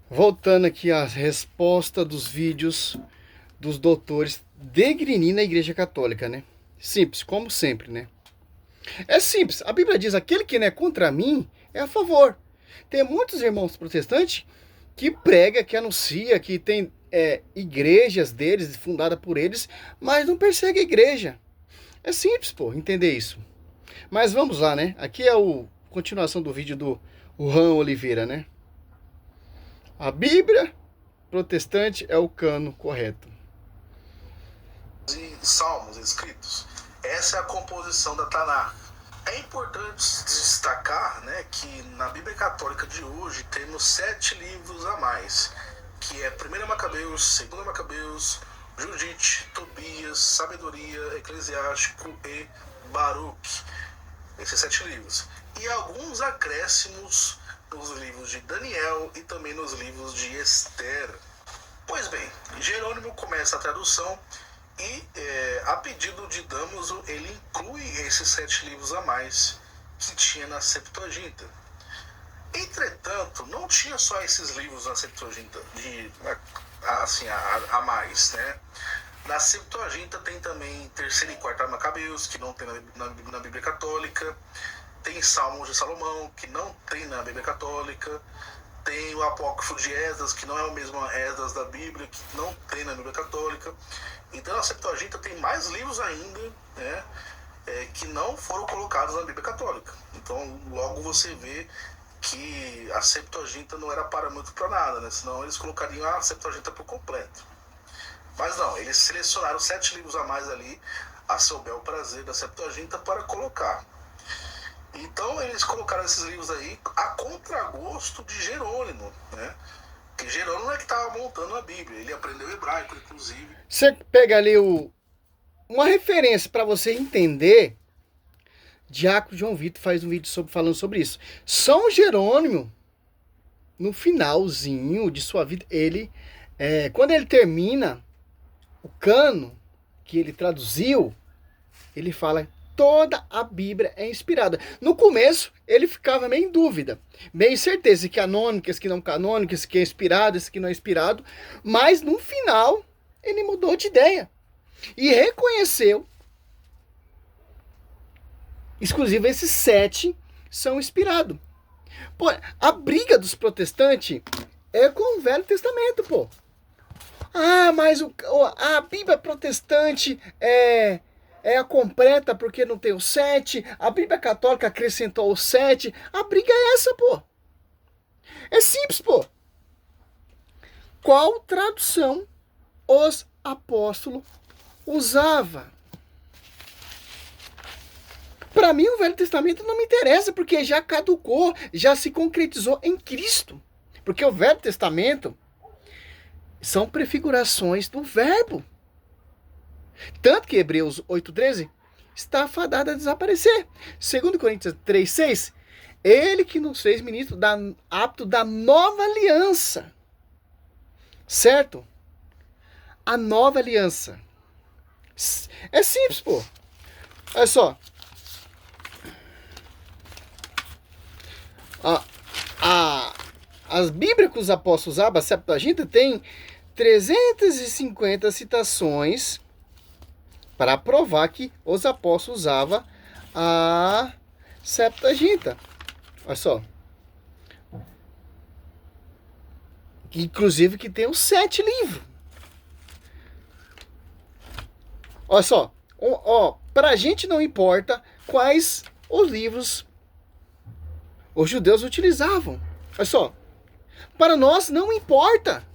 Voltando aqui às respostas dos vídeos dos doutores Degrini na Igreja Católica, né? Simples, como sempre, né? É simples. A Bíblia diz: aquele que não é contra mim é a favor. Tem muitos irmãos protestantes que prega, que anuncia, que tem igrejas deles, fundadas por eles, mas não persegue a igreja. É simples, pô, entender isso. Mas vamos lá, né? Aqui é a continuação do vídeo do Juan Oliveira, né? A Bíblia protestante é o cano correto. E salmos escritos. Essa é a composição da Taná. É importante destacar, né, que na Bíblia Católica de hoje temos 7 livros a mais, que é 1 Macabeus, 2 Macabeus, Judite, Tobias, Sabedoria, Eclesiástico e Baruque. Esses 7 livros. E alguns acréscimos nos livros de Daniel e também nos livros de Esther. Pois bem, Jerônimo começa a tradução e, a pedido de Damaso, ele inclui esses 7 livros a mais que tinha na Septuaginta. Entretanto, não tinha só esses livros na Septuaginta assim, a mais, né? Na Septuaginta tem também 3ª e 4ª Macabeus, que não tem na Bíblia Católica. Tem Salmos de Salomão, que não tem na Bíblia Católica. Tem o Apócrifo de Esdras, que não é o mesmo Esdras da Bíblia, que não tem na Bíblia Católica. Então a Septuaginta tem mais livros ainda, né, que não foram colocados na Bíblia Católica. Então logo você vê que a Septuaginta não era parâmetro para nada, né? Senão eles colocariam a Septuaginta por completo. Mas não, eles selecionaram 7 livros a mais ali, a seu bel prazer da Septuaginta, para colocar. Então eles colocaram esses livros aí a contragosto de Jerônimo, né? Porque Jerônimo é que estava montando a Bíblia, ele aprendeu hebraico, inclusive. Você pega ali uma referência para você entender. Diácono João Vitor faz um vídeo falando sobre isso. São Jerônimo, no finalzinho de sua vida, ele, quando ele termina o cano que ele traduziu, ele fala: toda a Bíblia é inspirada. No começo, ele ficava meio em dúvida, meio incerteza, se que é canônico, se que não é canônico, se que é inspirado, se que não é inspirado, mas no final, ele mudou de ideia e reconheceu, exclusivo, esses 7 são inspirados. Pô, a briga dos protestantes é com o Velho Testamento, pô. Ah, mas a Bíblia protestante é a completa porque não tem o 7. A Bíblia católica acrescentou o 7. A briga é essa, pô. É simples, pô. Qual tradução os apóstolos usavam? Para mim, o Velho Testamento não me interessa, porque já caducou, já se concretizou em Cristo. Porque o Velho Testamento são prefigurações do Verbo. Tanto que Hebreus 8,13 está fadado a desaparecer. 2 Coríntios 3,6, ele que nos fez ministro apto da nova aliança. Certo? A nova aliança. É simples, pô. Olha só. As Bíblias que os apóstolos usavam, a Septuaginta, tem 350 citações para provar que os apóstolos usavam a Septuaginta. Olha só. Inclusive que tem os 7 livros. Olha só. Para a gente não importa quais os livros os judeus utilizavam. Olha só. Para nós não importa.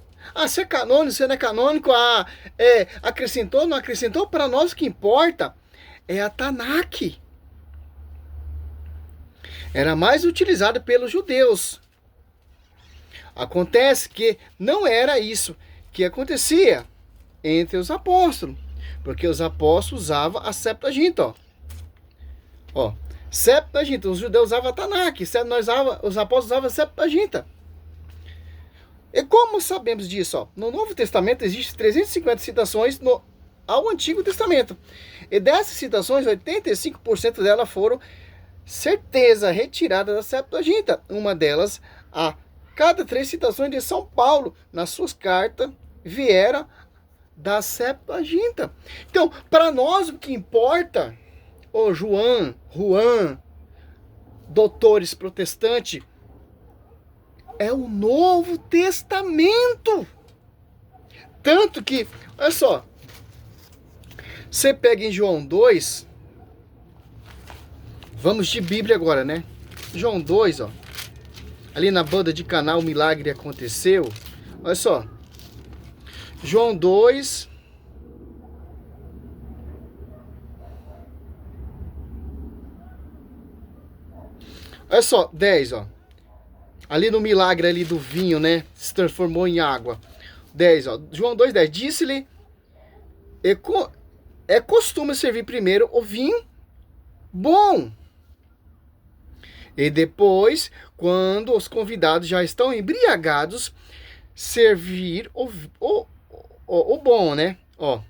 Se é canônico, se não é canônico, acrescentou, não acrescentou. Para nós o que importa é a Tanakh. Era mais utilizada pelos judeus. Acontece que não era isso que acontecia entre os apóstolos. Porque os apóstolos usavam a Septuaginta, ó. Septuaginta, os judeus usavam a Tanakh, os apóstolos usavam a Septuaginta. E como sabemos disso? Ó? No Novo Testamento existem 350 citações ao Antigo Testamento. E dessas citações, 85% delas foram certeza retiradas da Septuaginta. Uma delas, a cada 3 citações de São Paulo nas suas cartas vieram da Septuaginta. Então, para nós o que importa, Juan, doutores protestantes, é o Novo Testamento. Tanto que, olha só, você pega em João 2, vamos de Bíblia agora, né? João 2, ó, ali na banda de Caná o milagre aconteceu. Olha só, João 2, olha só, 10, ó. Ali no milagre ali do vinho, né? Se transformou em água. 10, ó. João 2,10. Disse-lhe: é costume servir primeiro o vinho bom. E depois, quando os convidados já estão embriagados, servir o bom, né? Ó.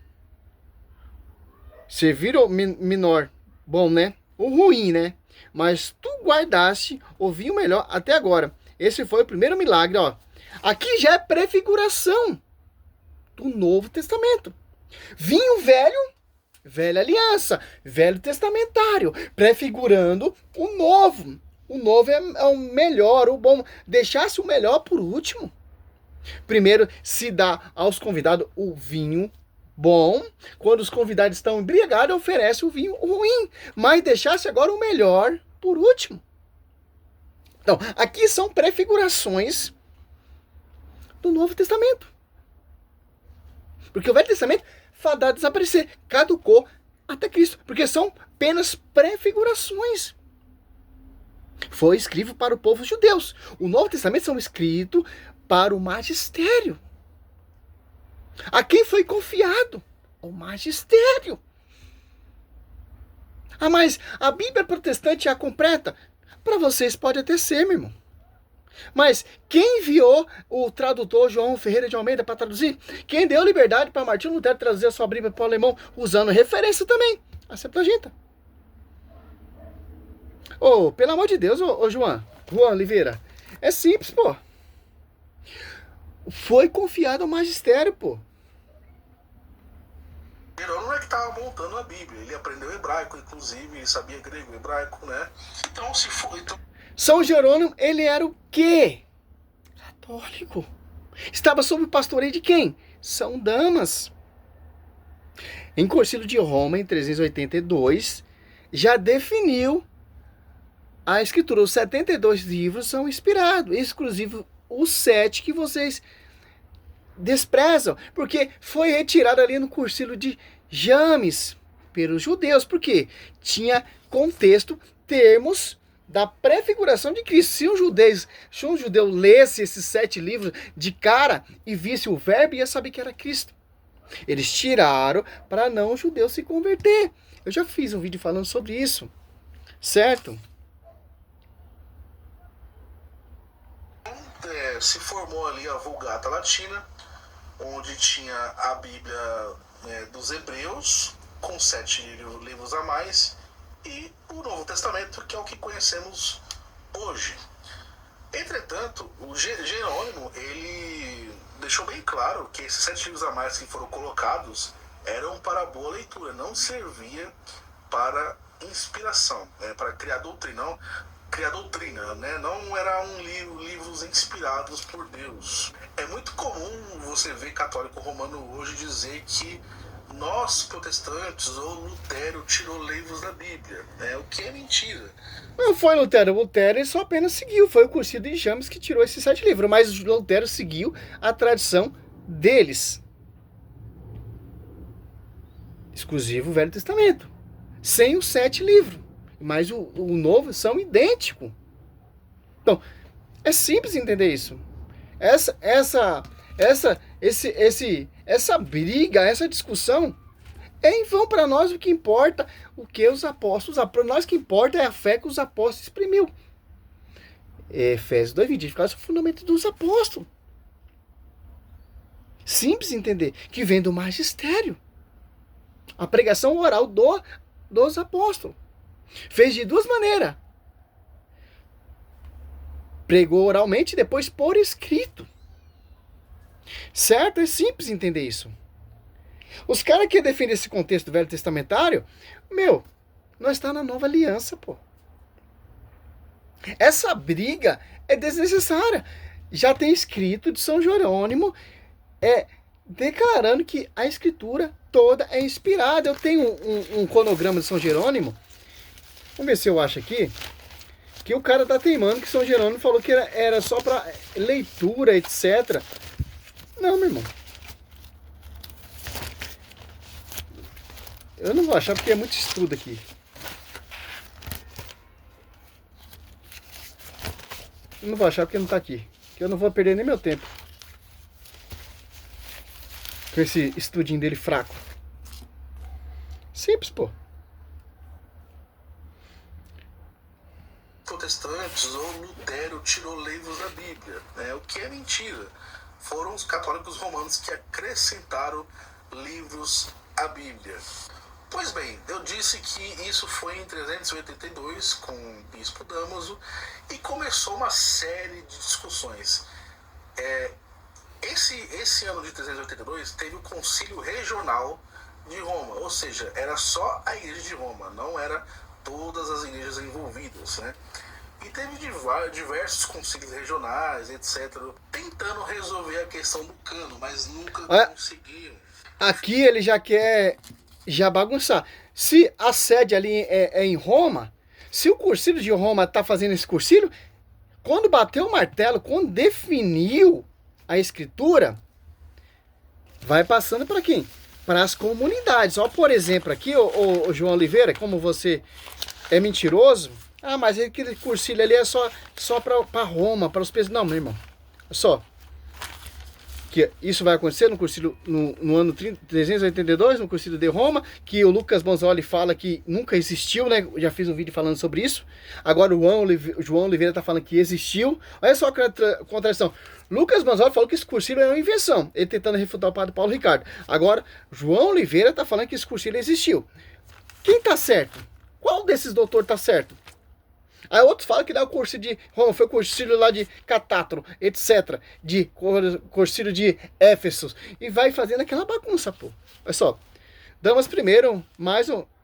Servir o menor bom, né? O ruim, né? Mas tu guardaste o vinho melhor até agora. Esse foi o primeiro milagre, ó. Aqui já é prefiguração do Novo Testamento. Vinho velho, velha aliança, velho testamentário, prefigurando o novo. O novo é o melhor, o bom. Deixasse o melhor por último. Primeiro se dá aos convidados o vinho bom. Quando os convidados estão embriagados, oferece o vinho ruim. Mas deixasse agora o melhor por último. Então, aqui são prefigurações do Novo Testamento. Porque o Velho Testamento fadado a desaparecer, caducou até Cristo. Porque são apenas prefigurações. Foi escrito para o povo judeus. O Novo Testamento são escritos para o magistério. A quem foi confiado? O magistério. Ah, mas a Bíblia protestante é a completa? Para vocês pode até ser, meu irmão. Mas quem enviou o tradutor João Ferreira de Almeida para traduzir? Quem deu liberdade para Martinho Lutero traduzir a sua Bíblia para o alemão, usando referência também, a Septuaginta. Pelo amor de Deus, Juan Oliveira, é simples, pô. Foi confiado ao magistério, pô. Jerônimo não é que estava montando a Bíblia, ele aprendeu hebraico, inclusive, sabia grego, hebraico, né? Então, se for... São Jerônimo, ele era o quê? Católico. Estava sob o pastoreio de quem? São Damas. Em Concílio de Roma, em 382, já definiu a escritura. Os 72 livros são inspirados, exclusivo os 7 que vocês desprezam, porque foi retirado ali no Concílio de James pelos judeus, porque tinha contexto, termos da prefiguração de Cristo. Se um judeu lesse esses 7 livros de cara e visse o verbo, ia saber que era Cristo. Eles tiraram para não o judeu se converter. Eu já fiz um vídeo falando sobre isso, certo? Se formou ali a Vulgata Latina, onde tinha a Bíblia dos Hebreus, com 7 livros a mais, e o Novo Testamento, que é o que conhecemos hoje. Entretanto, o Jerônimo, ele deixou bem claro que esses 7 livros a mais que foram colocados eram para boa leitura, não servia para inspiração, para criar doutrina. Né? Não eram livros inspirados por Deus. É muito comum você ver católico romano hoje dizer que nós, protestantes, ou Lutero tirou livros da Bíblia, o que é mentira. Não foi Lutero. Lutero só apenas seguiu. Foi o Concílio de James que tirou esses 7 livros. Mas Lutero seguiu a tradição deles. Exclusivo o Velho Testamento. Sem os 7 livros. Mas o Novo são idênticos. Então, é simples entender isso. Essa briga, essa discussão é em vão. Para nós. O que importa, o que os apóstolos, para nós o que importa é a fé que os apóstolos exprimiu. Efésios 2:20, edificar o fundamento dos apóstolos. Simples entender, que vem do magistério. A pregação oral dos apóstolos. Fez de 2 maneiras. pregou oralmente e depois por escrito. Certo? É simples entender isso. Os caras que defendem esse contexto do Velho Testamentário, nós está na nova aliança, pô. Essa briga é desnecessária. Já tem escrito de São Jerônimo, declarando que a escritura toda é inspirada. Eu tenho um cronograma de São Jerônimo. Vamos ver se eu acho aqui. Que o cara tá teimando que São Jerônimo falou que era só para leitura, etc. Não, meu irmão. Eu não vou achar porque é muito estudo aqui. Eu não vou achar porque não tá aqui. Que eu não vou perder nem meu tempo com esse estudinho dele fraco. Simples, pô. Protestantes ou Lutero tirou livros da Bíblia, né? O que é mentira. Foram os católicos romanos que acrescentaram livros à Bíblia. Pois bem, eu disse que isso foi em 382 com o bispo Damaso e começou uma série de discussões. Esse ano de 382 teve o Concílio Regional de Roma, ou seja, era só a Igreja de Roma, não era todas as igrejas envolvidas, né? E teve diversos concílios regionais, etc., tentando resolver a questão do cano, mas nunca conseguiam. Aqui ele já quer bagunçar. Se a sede ali é em Roma, se o Concílio de Roma está fazendo esse concílio, quando bateu o martelo, quando definiu a escritura, vai passando para quem? Para as comunidades. Ó, por exemplo, aqui, o João Oliveira, como você é mentiroso, mas aquele concílio ali é só para Roma, para os pesos. Não, meu irmão. Só que isso vai acontecer no concílio no ano 382, no concílio de Roma, que o Lucas Bonzoli fala que nunca existiu, né? Eu já fiz um vídeo falando sobre isso. Agora o João Oliveira está falando que existiu. Olha só a contradição. Lucas Bonzoli falou que esse concílio é uma invenção, ele tentando refutar o padre Paulo Ricardo. Agora, João Oliveira está falando que esse concílio existiu. Quem está certo? Qual desses doutores está certo? Aí outros falam que dá o concílio de Roma, foi o concílio lá de Catátro, etc. De concílio de Éfeso. E vai fazendo aquela bagunça, pô. Olha só. Damas primeiro,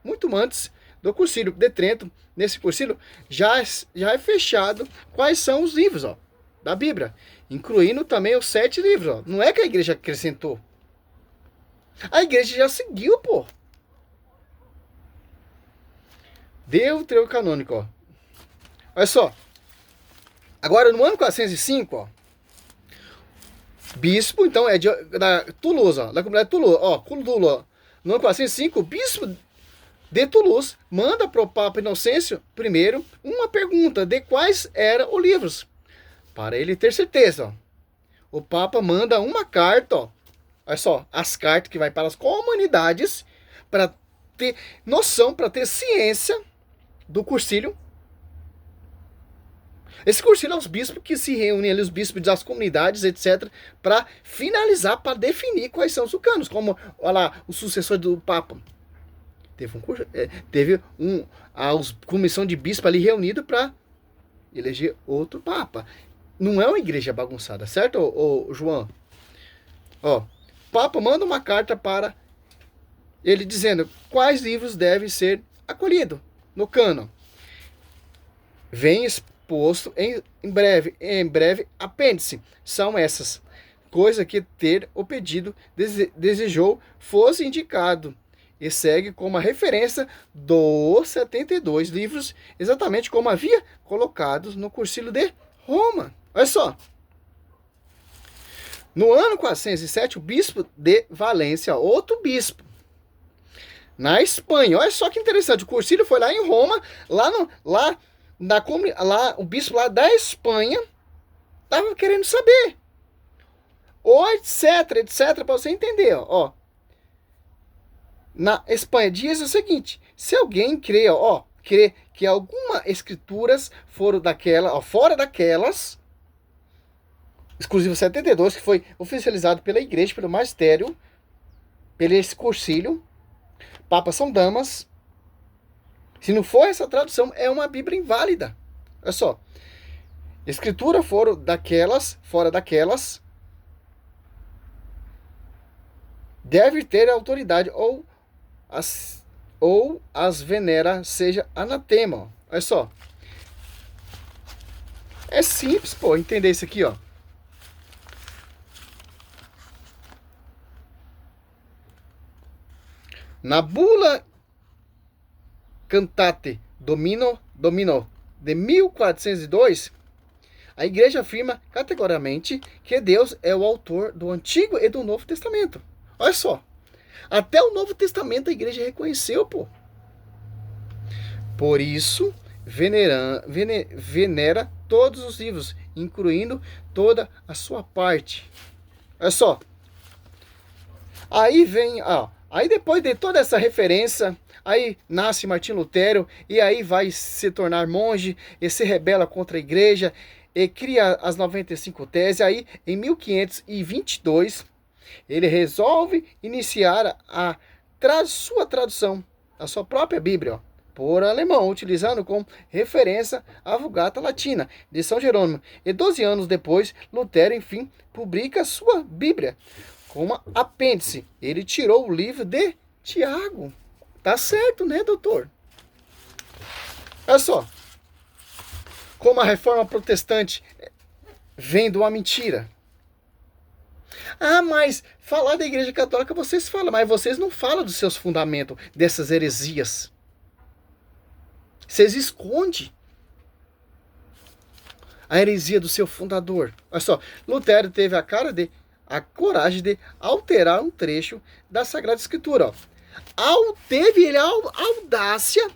muito antes do concílio de Trento, nesse concílio, já é fechado quais são os livros, ó, da Bíblia. Incluindo também os 7 livros, ó. Não é que a igreja acrescentou. A igreja já seguiu, pô. Deuterocanônico, ó. Olha só. Agora, no ano 405, ó, bispo, então, da Toulouse, ó, da comunidade de Toulouse, ó, no ano 405, o bispo de Toulouse manda para o Papa Inocêncio I uma pergunta de quais eram os livros, para ele ter certeza, ó. O Papa manda uma carta, ó, olha só, as cartas que vai para as comunidades, para ter noção, para ter ciência do concílio. Esse concílio é os bispos que se reúnem ali, os bispos das comunidades, etc., para finalizar, para definir quais são os canos, como, olha lá, o sucessor do Papa. Teve a comissão de bispo ali reunida para eleger outro Papa. Não é uma igreja bagunçada, certo, ô João? Ó, o Papa manda uma carta para ele dizendo quais livros devem ser acolhidos no cânon. Vem exposto em breve apêndice. São essas coisas que ter o pedido desejou fosse indicado. E segue como a referência dos 72 livros, exatamente como havia colocados no concílio de Roma. Olha só. No ano 407, o bispo de Valência, outro bispo, na Espanha. Olha só que interessante. O concílio foi lá em Roma, lá o bispo lá da Espanha estava querendo saber. Ou etc, para você entender, ó. Na Espanha diz o seguinte: se alguém crê que algumas escrituras foram fora daquelas, exclusivo 72, que foi oficializado pela igreja, pelo magistério, pelo esse concílio, Papa São Damas, se não for essa tradução, é uma Bíblia inválida. Olha só. Escritura fora daquelas, deve ter autoridade ou as venera, seja anatema. Olha só. É simples, pô, entender isso aqui, ó. Na bula Cantate Domino de 1402, a igreja afirma categoricamente que Deus é o autor do Antigo e do Novo Testamento. Olha só. Até o Novo Testamento a igreja reconheceu, pô. Por isso, venera todos os livros, incluindo toda a sua parte. Olha só. Aí vem, ó. Aí depois de toda essa referência, aí nasce Martinho Lutero, e aí vai se tornar monge, e se rebela contra a igreja, e cria as 95 teses. Aí, em 1522, ele resolve iniciar sua tradução, a sua própria Bíblia, ó, por alemão, utilizando como referência a Vulgata Latina de São Jerônimo. E 12 anos depois, Lutero, enfim, publica sua Bíblia. Como apêndice, ele tirou o livro de Tiago. Tá certo, né, doutor? Olha só. Como a reforma protestante vem de uma mentira. Ah, mas falar da igreja católica vocês falam, mas vocês não falam dos seus fundamentos, dessas heresias. Vocês escondem a heresia do seu fundador. Olha só, Lutero teve a coragem de alterar um trecho da Sagrada Escritura. Ó. Teve ele a audácia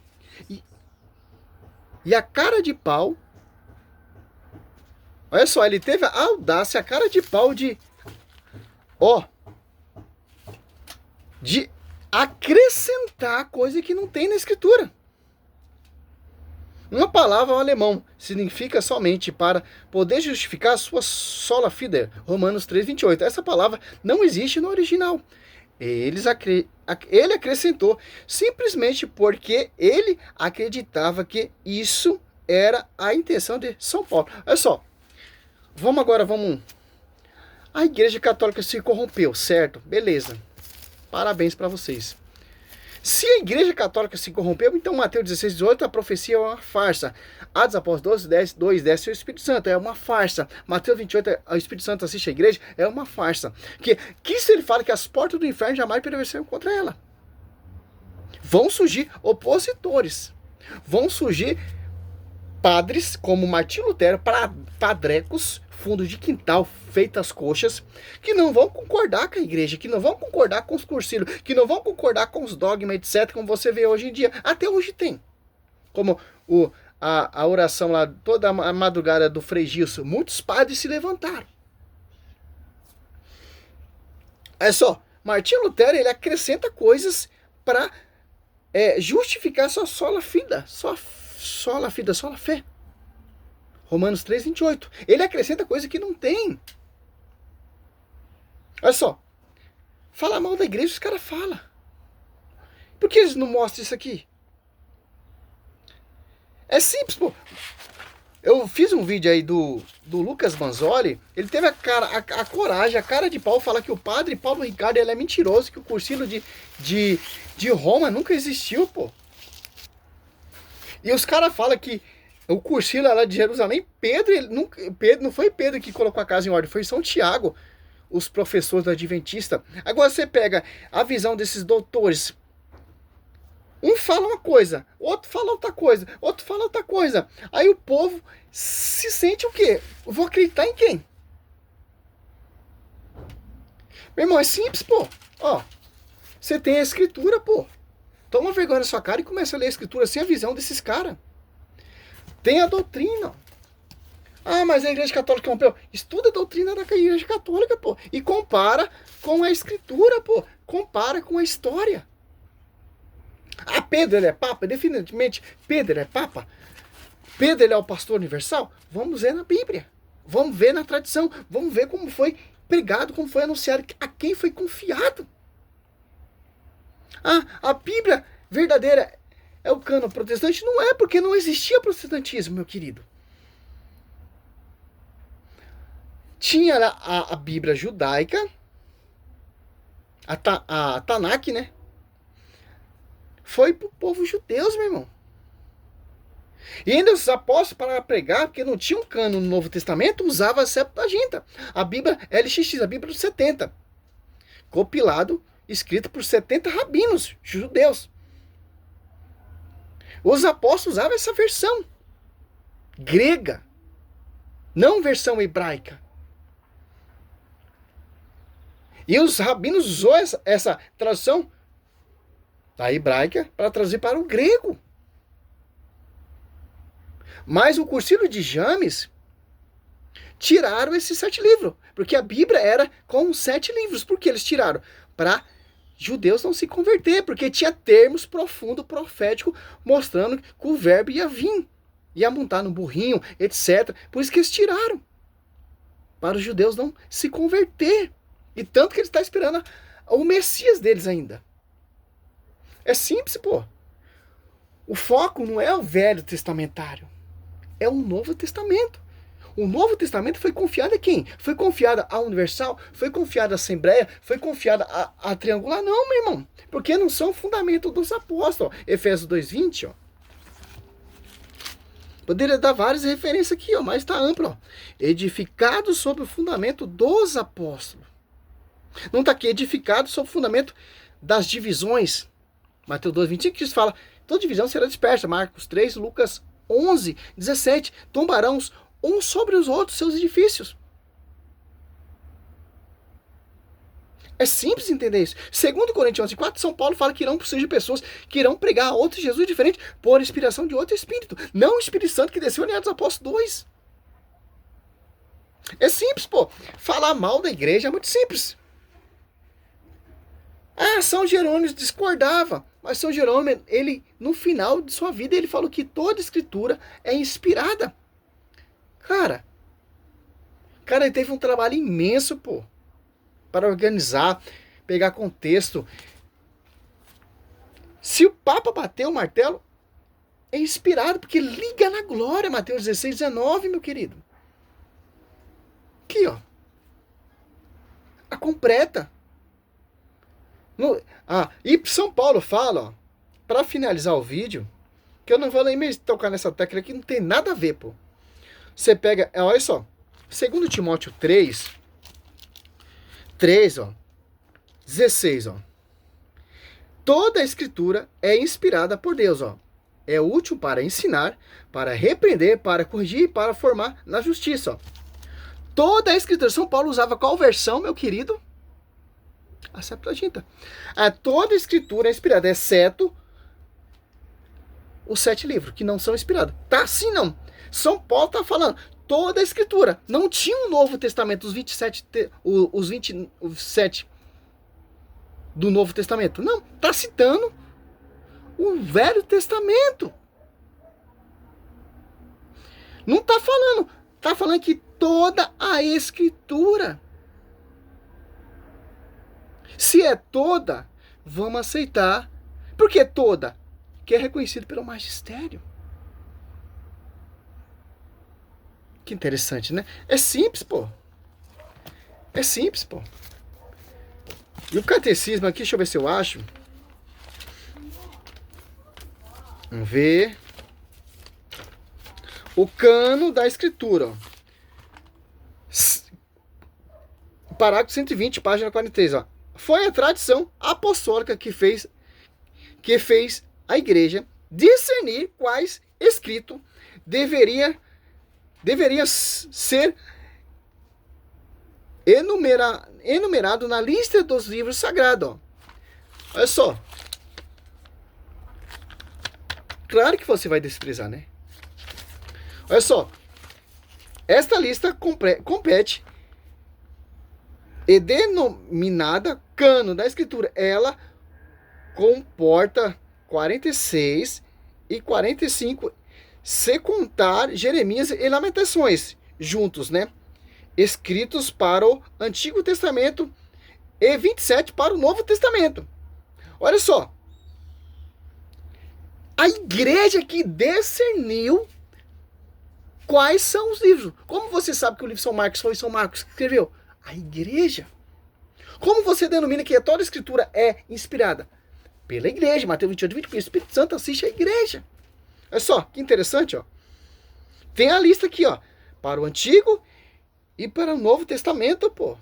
e a cara de pau. Olha só, ele teve a audácia, a cara de pau de acrescentar coisa que não tem na Escritura. Uma palavra, o alemão, significa somente para poder justificar a sua sola fide, Romanos 3:28. Essa palavra não existe no original. Ele acrescentou simplesmente porque ele acreditava que isso era a intenção de São Paulo. Olha só, vamos. A igreja católica se corrompeu, certo? Beleza. Parabéns para vocês. Se a igreja católica se corrompeu, então Mateus 16:18, a profecia é uma farsa. Atos Apóstolos 2, desce o Espírito Santo, é uma farsa. Mateus 28, o Espírito Santo assiste a igreja, é uma farsa. Que se ele fala que as portas do inferno jamais prevalecerão contra ela. Vão surgir opositores. Vão surgir padres como Martinho Lutero, padrecos, fundo de quintal, feitas coxas, que não vão concordar com a igreja, que não vão concordar com os cursilhos, que não vão concordar com os dogmas, etc., como você vê hoje em dia. Até hoje tem. Como a oração lá, toda a madrugada do Frei Gilson, muitos padres se levantaram. É só, Martinho Lutero, ele acrescenta coisas para justificar sua sola fide, sola fé. Romanos 3:28. Ele acrescenta coisa que não tem. Olha só. Falar mal da igreja, os caras falam. Por que eles não mostram isso aqui? É simples, pô. Eu fiz um vídeo aí do Lucas Manzoli. Ele teve a coragem, a cara de pau, falar que o padre Paulo Ricardo ele é mentiroso, que o cursilho de Roma nunca existiu, pô. E os caras falam que o cursilho lá de Jerusalém, Pedro, não foi Pedro que colocou a casa em ordem, foi São Tiago, os professores da Adventista. Agora você pega a visão desses doutores. Um fala uma coisa, outro fala outra coisa, outro fala outra coisa. Aí o povo se sente o quê? Eu vou acreditar em quem? Meu irmão, é simples, pô. Ó, você tem a escritura, pô. Toma vergonha na sua cara e começa a ler a escritura sem a visão desses caras. Tem a doutrina. Ah, mas a igreja católica rompeu. Estuda a doutrina da igreja católica, pô. E compara com a escritura, pô. Compara com a história. Ah, Pedro, ele é papa? Definitivamente, Pedro, ele é papa? Pedro, ele é o pastor universal? Vamos ver na Bíblia. Vamos ver na tradição. Vamos ver como foi pregado, como foi anunciado, a quem foi confiado. Ah, a Bíblia verdadeira é o cânon protestante? Não é, porque não existia protestantismo, meu querido. Tinha lá a Bíblia judaica, a Tanakh, né? Foi pro povo judeu, meu irmão. E ainda os apóstolos, para pregar, porque não tinha um cano no Novo Testamento, usava a Septuaginta. A Bíblia LXX, a Bíblia dos 70. Compilado, escrito por 70 rabinos judeus. Os apóstolos usavam essa versão grega, não versão hebraica. E os rabinos usou essa tradução da hebraica para traduzir para o grego. Mas o Concílio de James tiraram esses 7 livros. Porque a Bíblia era com 7 livros. Por que eles tiraram? Para judeus não se converter. Porque tinha termos profundo profético mostrando que o verbo ia vir. Ia montar no burrinho, etc. Por isso que eles tiraram. Para os judeus não se converter. E tanto que eles estão esperando o Messias deles ainda. É simples, pô. O foco não é o Velho Testamentário. É o Novo Testamento. O Novo Testamento foi confiado a quem? Foi confiado à Universal? Foi confiado à Assembleia? Foi confiado à Triangular? Não, meu irmão. Porque não são fundamento dos apóstolos. Efésios 2:20, ó. Poderia dar várias referências aqui, ó, mas está amplo, ó. Edificado sobre o fundamento dos apóstolos. Não está aqui, edificado sobre o fundamento das divisões. Mateus 2:25 que fala, toda divisão será dispersa. Marcos 3, Lucas 11, 17. Tombarão uns sobre os outros seus edifícios. É simples entender isso. Segundo Coríntios 11:4, São Paulo fala que irão surgir pessoas que irão pregar a outro Jesus diferente por inspiração de outro Espírito. Não o Espírito Santo que desceu em Atos Apóstolos 2. É simples, pô. Falar mal da igreja é muito simples. São Jerônimo discordava. Mas São Jerônimo, ele, no final de sua vida, ele falou que toda escritura é inspirada. Cara, ele teve um trabalho imenso, pô. Para organizar, pegar contexto. Se o Papa bater o martelo, é inspirado, porque liga na glória. Mateus 16, 19, meu querido. Aqui, ó. A completa. E São Paulo fala, ó, para finalizar o vídeo, que eu não vou nem mesmo tocar nessa tecla aqui, não tem nada a ver, pô. Você pega, olha só, 2 Timóteo 3, ó, 16, ó. Toda a escritura é inspirada por Deus, ó. É útil para ensinar, para repreender, para corrigir e para formar na justiça, ó. Toda a escritura, São Paulo usava qual versão, meu querido? A Septuaginta. Toda a escritura é inspirada, exceto os 7 livros, que não são inspirados. Tá assim não. São Paulo está falando, toda a escritura. Não tinha um Novo Testamento, os 27 do Novo Testamento. Não, está citando o Velho Testamento. Não está falando que toda a escritura. Se é toda, vamos aceitar. Por que toda? Que é reconhecido pelo magistério. Que interessante, né? É simples, pô. É simples, pô. E o catecismo aqui, deixa eu ver se eu acho. Vamos ver. O cano da escritura, ó. Parágrafo 120, página 43, ó. Foi a tradição apostólica que fez a igreja discernir quais escritos deveria ser enumerado na lista dos livros sagrados. Ó. Olha só. Claro que você vai desprezar, né? Olha só. Esta lista compete e denominada cano da escritura. Ela comporta 46 e 45, se contar Jeremias e Lamentações, juntos, né? Escritos para o Antigo Testamento e 27 para o Novo Testamento. Olha só. A igreja que discerniu Quais são os livros? Como você sabe que o livro São Marcos foi São Marcos que escreveu? A igreja. Como você denomina que toda a escritura é inspirada? Pela igreja. Mateus 28, 20, o Espírito Santo assiste a igreja. Olha só, que interessante, ó. Tem a lista aqui, ó. Para o Antigo e para o Novo Testamento, pô.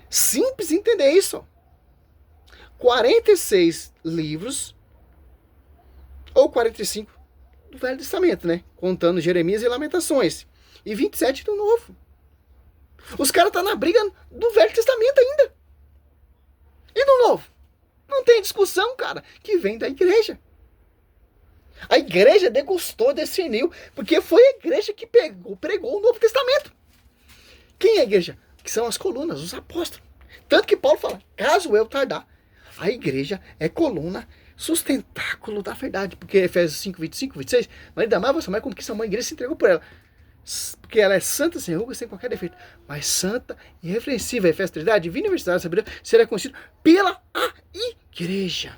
Simples entender isso, ó. 46 livros, ou 45 do Velho Testamento, né? Contando Jeremias e Lamentações. E 27 do Novo. Os caras estão na briga do Velho Testamento ainda. E do Novo? Não tem discussão, cara, que vem da igreja. A igreja degustou, discerniu, porque foi a igreja que pregou o Novo Testamento. Quem é a igreja? Que são as colunas, os apóstolos. Tanto que Paulo fala, caso eu tardar, a igreja é coluna, sustentáculo da verdade. Porque Efésios 5, 25, 26, Maria amava a sua mãe como que sua mãe, a igreja se entregou por ela. Porque ela é santa, sem ruga, sem qualquer defeito. Mas santa e irrepreensível. Efésios 3, divina universidade, sabedoria, será conhecido pela igreja.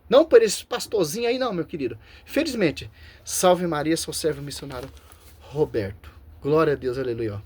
Não por esse pastorzinho aí não, meu querido. Felizmente, salve Maria, sou servo missionário Roberto. Glória a Deus, aleluia.